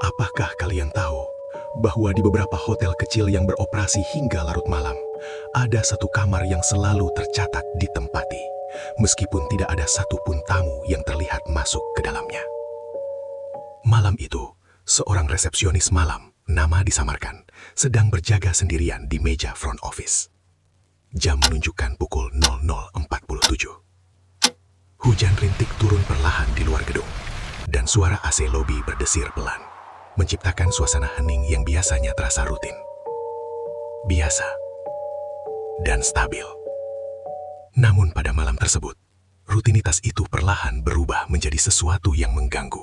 Apakah kalian tahu bahwa di beberapa hotel kecil yang beroperasi hingga larut malam, ada satu kamar yang selalu tercatat ditempati, meskipun tidak ada satupun tamu yang terlihat masuk ke dalamnya. Malam itu, seorang resepsionis malam, nama disamarkan, sedang berjaga sendirian di meja front office. Jam menunjukkan pukul 00.47. Hujan rintik turun perlahan di luar gedung, dan suara AC lobi berdesir pelan, menciptakan suasana hening yang biasanya terasa rutin. Biasa dan stabil. Namun pada malam tersebut, rutinitas itu perlahan berubah menjadi sesuatu yang mengganggu.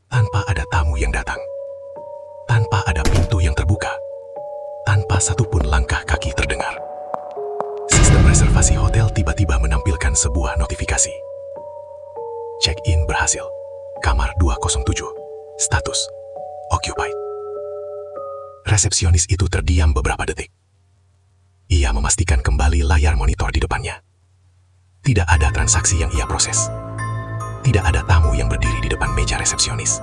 Tanpa ada tamu yang datang, tanpa ada pintu yang terbuka, tanpa satupun langkah kaki terdengar, sistem reservasi hotel tiba-tiba menampilkan sebuah notifikasi. Check-in berhasil. Kamar 207. Status occupied. Resepsionis itu terdiam beberapa detik. Ia memastikan kembali layar monitor di depannya. Tidak ada transaksi yang ia proses. Tidak ada tamu yang berdiri di depan meja resepsionis.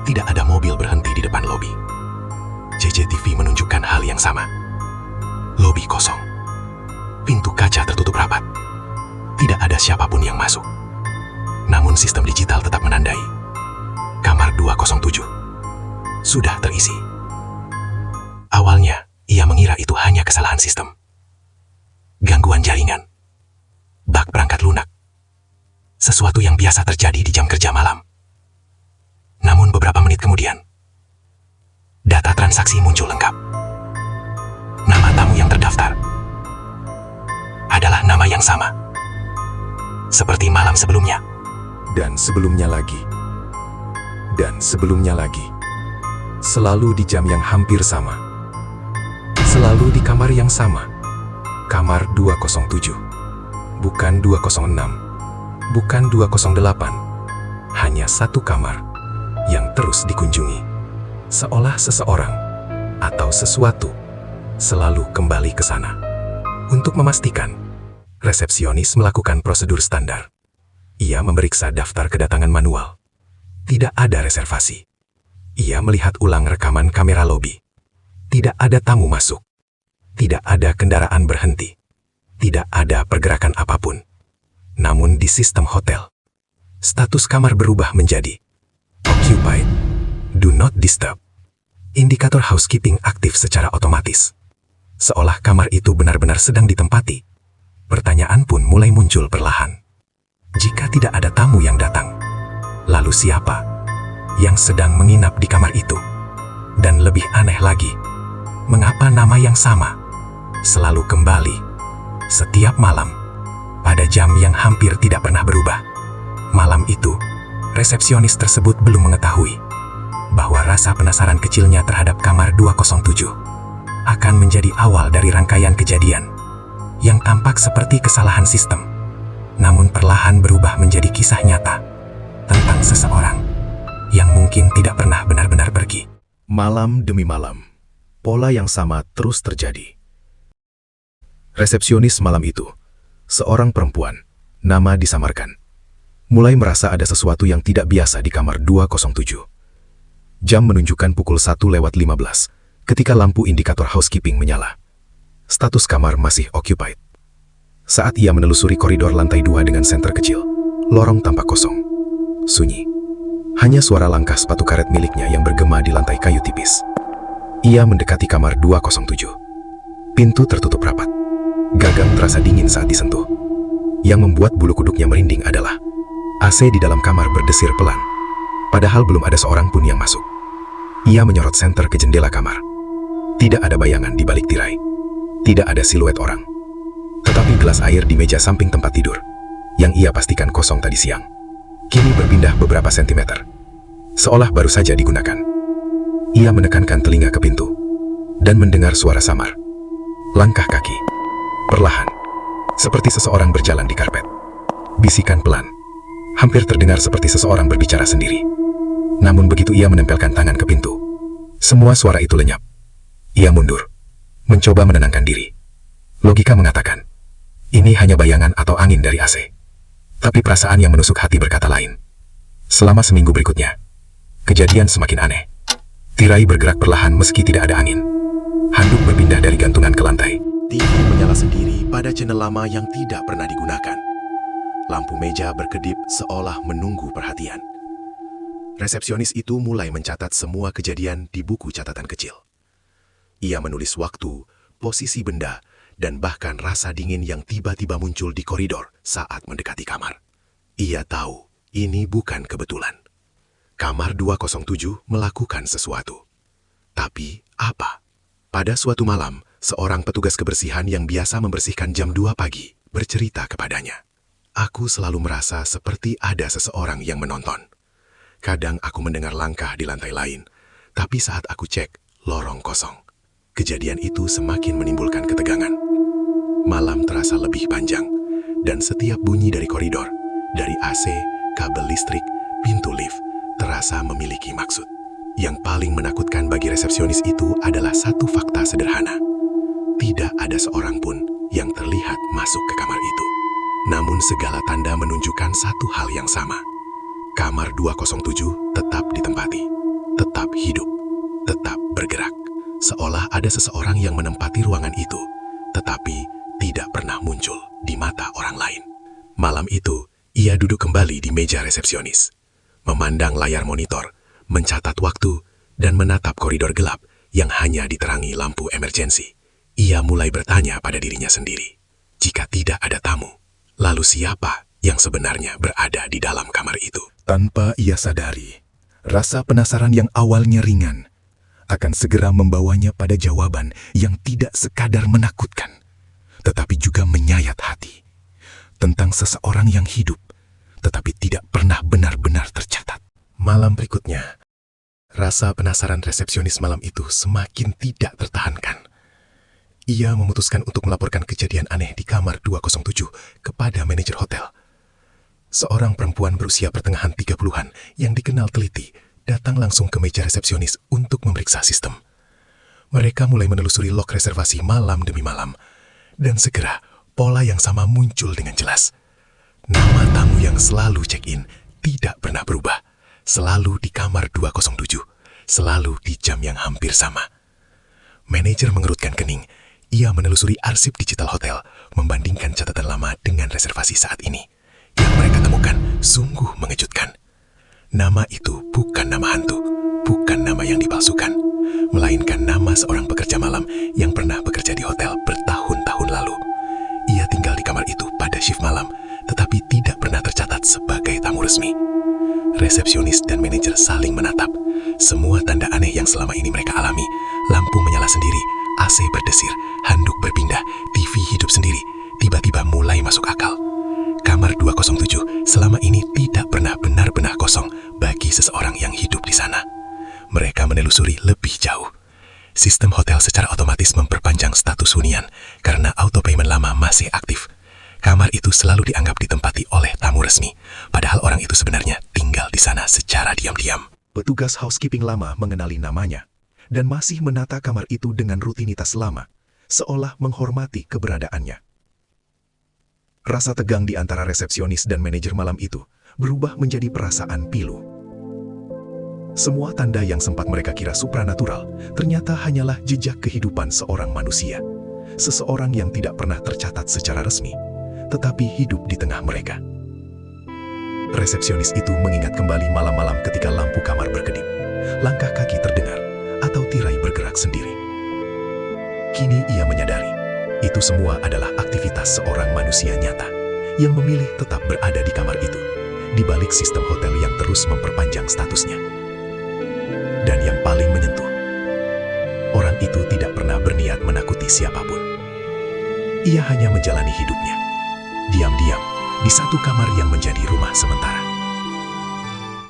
Tidak ada mobil berhenti di depan lobi. CCTV menunjukkan hal yang sama. Lobi kosong. Pintu kaca tertutup rapat. Tidak ada siapapun yang masuk. Namun sistem digital tetap menandai. Kamar 207 sudah terisi. Awalnya, ia mengira itu hanya kesalahan sistem. Gangguan jaringan. Bak perangkat lunak. Sesuatu yang biasa terjadi di jam kerja malam. Namun beberapa menit kemudian, data transaksi muncul lengkap. Nama tamu yang terdaftar adalah nama yang sama seperti malam sebelumnya. Dan sebelumnya lagi. Dan sebelumnya lagi. Selalu di jam yang hampir sama. Selalu di kamar yang sama. Kamar 207. Bukan 206. Bukan 208. Hanya satu kamar yang terus dikunjungi. Seolah seseorang atau sesuatu selalu kembali ke sana. Untuk memastikan, resepsionis melakukan prosedur standar. Ia memeriksa daftar kedatangan manual. Tidak ada reservasi. Ia melihat ulang rekaman kamera lobi. Tidak ada tamu masuk. Tidak ada kendaraan berhenti. Tidak ada pergerakan apapun. Namun di sistem hotel, status kamar berubah menjadi occupied, do not disturb. Indikator housekeeping aktif secara otomatis. Seolah kamar itu benar-benar sedang ditempati. Pertanyaan pun mulai muncul perlahan. Jika tidak ada tamu yang datang, lalu siapa yang sedang menginap di kamar itu? Dan lebih aneh lagi, mengapa nama yang sama selalu kembali setiap malam pada jam yang hampir tidak pernah berubah? Malam itu, resepsionis tersebut belum mengetahui bahwa rasa penasaran kecilnya terhadap kamar 207 akan menjadi awal dari rangkaian kejadian yang tampak seperti kesalahan sistem, namun perlahan berubah menjadi kisah nyata tentang seseorang yang mungkin tidak pernah benar-benar pergi. Malam demi malam, pola yang sama terus terjadi. Resepsionis malam itu, seorang perempuan, nama disamarkan, mulai merasa ada sesuatu yang tidak biasa di kamar 207. Jam menunjukkan pukul 1:15 ketika lampu indikator housekeeping menyala. Status kamar masih occupied. Saat ia menelusuri koridor lantai 2 dengan senter kecil, lorong tampak kosong, sunyi. Hanya suara langkah sepatu karet miliknya yang bergema di lantai kayu tipis. Ia mendekati kamar 207. Pintu tertutup rapat. Gagang terasa dingin saat disentuh. Yang membuat bulu kuduknya merinding adalah AC di dalam kamar berdesir pelan, padahal belum ada seorang pun yang masuk. Ia menyorot senter ke jendela kamar. Tidak ada bayangan di balik tirai. Tidak ada siluet orang. Tetapi gelas air di meja samping tempat tidur, yang ia pastikan kosong tadi siang, kini berpindah beberapa sentimeter, seolah baru saja digunakan. Ia menekankan telinga ke pintu, dan mendengar suara samar. Langkah kaki, perlahan, seperti seseorang berjalan di karpet. Bisikan pelan, hampir terdengar seperti seseorang berbicara sendiri. Namun begitu ia menempelkan tangan ke pintu, semua suara itu lenyap. Ia mundur, mencoba menenangkan diri. Logika mengatakan, ini hanya bayangan atau angin dari AC. Tapi perasaan yang menusuk hati berkata lain. Selama seminggu berikutnya, Kejadian semakin aneh. Tirai bergerak perlahan meski tidak ada angin. Handuk berpindah dari gantungan ke lantai. TV menyala sendiri pada channel lama yang tidak pernah digunakan. Lampu meja berkedip seolah menunggu perhatian. Resepsionis itu mulai mencatat semua kejadian di buku catatan kecil. Ia menulis waktu, posisi benda, dan bahkan rasa dingin yang tiba-tiba muncul di koridor saat mendekati kamar. Ia tahu ini bukan kebetulan. Kamar 207 melakukan sesuatu. Tapi apa? Pada suatu malam, seorang petugas kebersihan yang biasa membersihkan jam 2 pagi bercerita kepadanya. Aku selalu merasa seperti ada seseorang yang menonton. Kadang aku mendengar langkah di lantai lain, tapi saat aku cek, lorong kosong. Kejadian itu semakin menimbulkan ketegangan. Malam terasa lebih panjang, dan setiap bunyi dari koridor, dari AC, kabel listrik, pintu lift, terasa memiliki maksud. Yang paling menakutkan bagi resepsionis itu adalah satu fakta sederhana. Tidak ada seorang pun yang terlihat masuk ke kamar itu. Namun segala tanda menunjukkan satu hal yang sama. Kamar 207 tetap ditempati, tetap hidup, tetap bergerak. Seolah ada seseorang yang menempati ruangan itu, tetapi tidak pernah muncul di mata orang lain. Malam itu, ia duduk kembali di meja resepsionis, memandang layar monitor, mencatat waktu, dan menatap koridor gelap yang hanya diterangi lampu emergensi. Ia mulai bertanya pada dirinya sendiri, jika tidak ada tamu, lalu siapa yang sebenarnya berada di dalam kamar itu? Tanpa ia sadari, rasa penasaran yang awalnya ringan akan segera membawanya pada jawaban yang tidak sekadar menakutkan, tetapi juga menyayat hati. Tentang seseorang yang hidup, tetapi tidak pernah benar-benar tercatat. Malam berikutnya, rasa penasaran resepsionis malam itu semakin tidak tertahankan. Ia memutuskan untuk melaporkan kejadian aneh di kamar 207 kepada manajer hotel. Seorang perempuan berusia pertengahan 30-an yang dikenal teliti datang langsung ke meja resepsionis untuk memeriksa sistem. Mereka mulai menelusuri log reservasi malam demi malam, dan segera pola yang sama muncul dengan jelas. Nama tamu yang selalu check-in tidak pernah berubah. Selalu di kamar 207, selalu di jam yang hampir sama. Manajer mengerutkan kening. Ia menelusuri arsip digital hotel, membandingkan catatan lama dengan reservasi saat ini. Yang mereka temukan sungguh mengejutkan. Nama itu bukan nama hantu, bukan nama yang dipalsukan, melainkan nama seorang pekerja malam yang pernah bekerja di hotel bertahun-tahun lalu. Ia tinggal di kamar itu pada shift malam, tetapi tidak pernah tercatat sebagai tamu resmi. Resepsionis dan manajer saling menatap. Semua tanda aneh yang selama ini mereka alami, lampu menyala sendiri, AC berdesir, handuk berpindah, TV hidup sendiri, tiba-tiba mulai masuk akal. Kamar 207 selama ini tidak pernah benar-benar kosong bagi seseorang yang hidup di sana. Mereka menelusuri lebih jauh. Sistem hotel secara otomatis memperpanjang status hunian karena auto payment lama masih aktif. Kamar itu selalu dianggap ditempati oleh tamu resmi, padahal orang itu sebenarnya tinggal di sana secara diam-diam. Petugas housekeeping lama mengenali namanya, dan masih menata kamar itu dengan rutinitas lama, seolah menghormati keberadaannya. Rasa tegang di antara resepsionis dan manajer malam itu berubah menjadi perasaan pilu. Semua tanda yang sempat mereka kira supranatural ternyata hanyalah jejak kehidupan seorang manusia, seseorang yang tidak pernah tercatat secara resmi, tetapi hidup di tengah mereka. Resepsionis itu mengingat kembali malam-malam ketika lampu kamar berkedip, langkah kaki terdengar, atau tirai bergerak sendiri. Kini ia menyadari, itu semua adalah aktivitas seorang manusia nyata yang memilih tetap berada di kamar itu, di balik sistem hotel yang terus memperpanjang statusnya. Dan yang paling menyentuh, orang itu tidak pernah berniat menakuti siapapun. Ia hanya menjalani hidupnya diam-diam di satu kamar yang menjadi rumah sementara.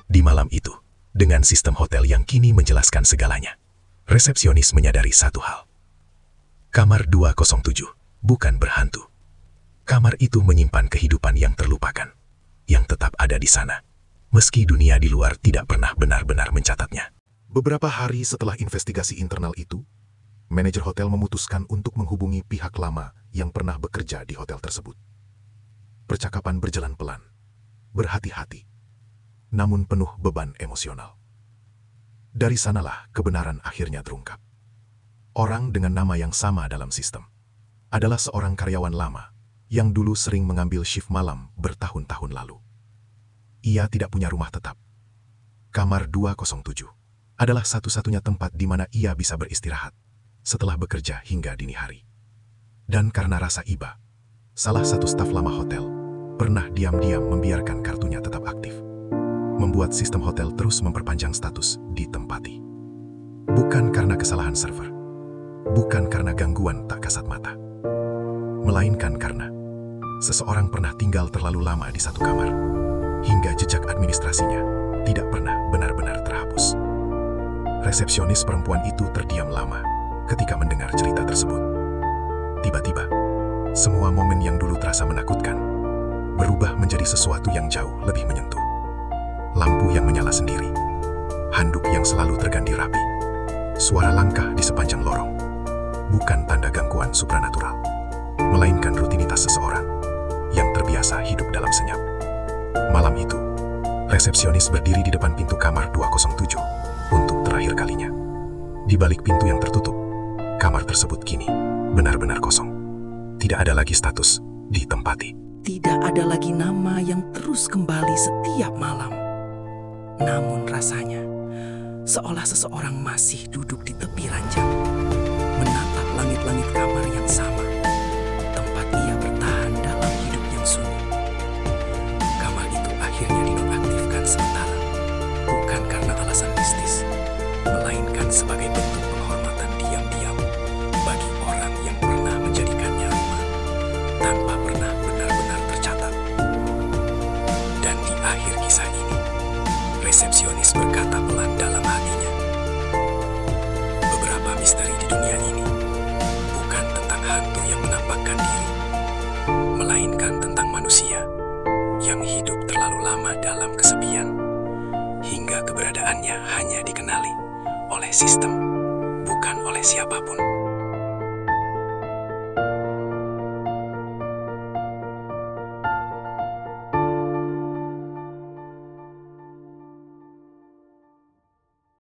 Di malam itu, dengan sistem hotel yang kini menjelaskan segalanya, resepsionis menyadari satu hal. Kamar 207 bukan berhantu. Kamar itu menyimpan kehidupan yang terlupakan, yang tetap ada di sana, meski dunia di luar tidak pernah benar-benar mencatatnya. Beberapa hari setelah investigasi internal itu, manajer hotel memutuskan untuk menghubungi pihak lama yang pernah bekerja di hotel tersebut. Percakapan berjalan pelan, berhati-hati, namun penuh beban emosional. Dari sanalah kebenaran akhirnya terungkap. Orang dengan nama yang sama dalam sistem adalah seorang karyawan lama yang dulu sering mengambil shift malam bertahun-tahun lalu. Ia tidak punya rumah tetap. Kamar 207 adalah satu-satunya tempat di mana ia bisa beristirahat setelah bekerja hingga dini hari. Dan karena rasa iba, salah satu staf lama hotel pernah diam-diam membiarkan kartunya tetap aktif, membuat sistem hotel terus memperpanjang status ditempati. Bukan karena kesalahan server, bukan karena gangguan tak kasat mata, melainkan karena seseorang pernah tinggal terlalu lama di satu kamar, hingga jejak administrasinya tidak pernah benar-benar terhapus. Resepsionis perempuan itu terdiam lama ketika mendengar cerita tersebut. Tiba-tiba, semua momen yang dulu terasa menakutkan berubah menjadi sesuatu yang jauh lebih menyentuh. Lampu yang menyala sendiri, handuk yang selalu terganti rapi, suara langkah di sepanjang lorong, bukan tanda gangguan supranatural, melainkan rutinitas seseorang yang terbiasa hidup dalam senyap. Malam itu, resepsionis berdiri di depan pintu kamar 207 untuk terakhir kalinya. Di balik pintu yang tertutup, kamar tersebut kini benar-benar kosong. Tidak ada lagi status ditempati. Tidak ada lagi nama yang terus kembali setiap malam. Namun rasanya, seolah seseorang masih duduk di tepi ranjang, menatap langit-langit kamar yang sama, tempat ia bertahan dalam hidup yang sunyi. Kamar itu akhirnya dinonaktifkan sementara, bukan karena alasan mistis, melainkan sebagai bentuk penghormatan diam-diam bagi orang yang pernah menjadikannya rumah, tanpa pernah benar-benar tercatat. Dan di akhir kisah ini, resepsionis berkata pelan dalam hatinya, beberapa misteri di dunia ini bukan tentang hantu yang menampakkan diri, melainkan tentang manusia yang hidup terlalu lama dalam kesepian, hingga keberadaannya hanya dikenali oleh sistem, bukan oleh siapapun.